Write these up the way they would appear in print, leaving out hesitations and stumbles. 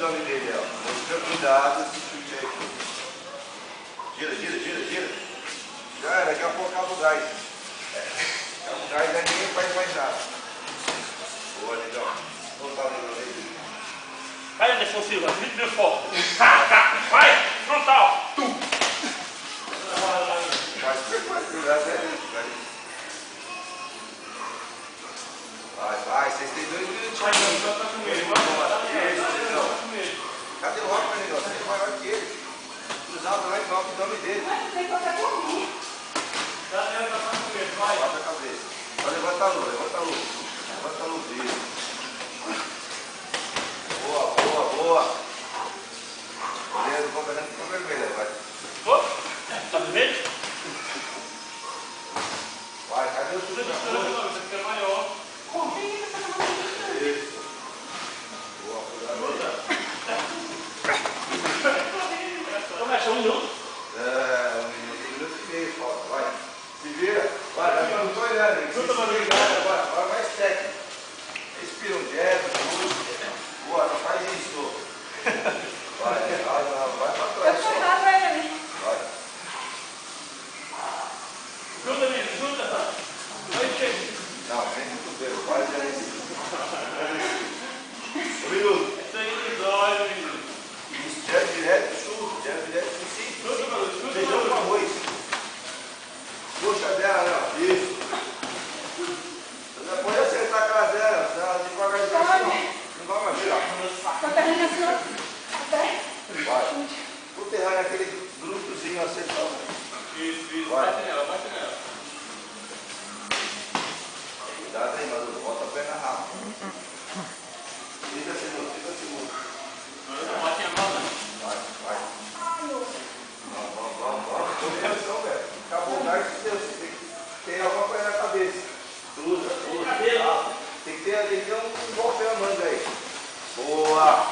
abdômen dele, ó. Mostra cuidado esse chute aí. Gira, gira, gira, gira. Já, daqui a pouco acaba o gás. Acaba o gás, aí ninguém faz mais nada. Boa, legal. Voltar o negócio aí. Vai, Anderson Silva, vídeo forte. Vai, frontal. Tu. Vai, vai, vocês têm 2 minutinhos. Vai, não, tá com ele. Vai embora. Cadê o Rock, negócio? Ele é maior que ele. Cruzado lá igual o abdômen dele. Mas tem que fazer comigo. Daniel tá com ele, vai. Bota a cabeça. Só levanta a luz, levanta a luz. Levanta a luz dele. Boa, boa, boa. Beleza, o comandante ficou vermelho, vai. Ô, tá vermelho? Vai, cadê o chute na boca? Você fica maior. Isso. Boa, boa. Começa 1 minuto. É, 1 minuto e meio, falta, vai. Se vira. Vai, eu não tô olhando. Agora mais técnico. Respira um jab, boa, não faz isso. Vai, vai pra trás. Eu fui lá pra ele. Vai. Junta, menino, junta. Vai, chega. Não, vem muito bem, vai já esse. 1 minuto. Isso aí, dói, menino. Isso, jab direto, jab direto, sim. Feijão com arroz. Puxa dela, não. Isso. Você não pode acertar a cara dela, tá devagarzinho. Não vai mais virar. Tô terminando assim, até. Vai. Vou terrar naquele grupozinho acertado. Isso. Vai. Bate nela, bate nela. Cuidado aí, Maduro. Bota a perna rápido. 30 segundos, 30 segundos. Bate a mão, né? Vai, vai. Ai, meu. Vamos. Combinação, velho. Acabou o gás de Deus. Tem que ter alguma coisa na cabeça. Cruza. Tem que ter um golpe na manga aí. Boa.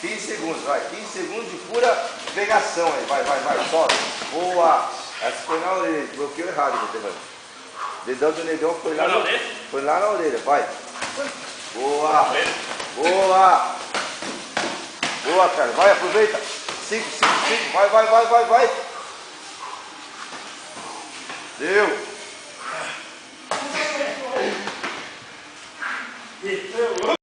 15 segundos, vai. 15 segundos de pura pegação aí. Vai. Solta. Boa. Essa foi na orelha. Bloqueio errado, meu Deus. Dedão do negão foi lá na orelha. Vai. Boa. Boa, cara. Vai, aproveita. 5. Vai. Deu.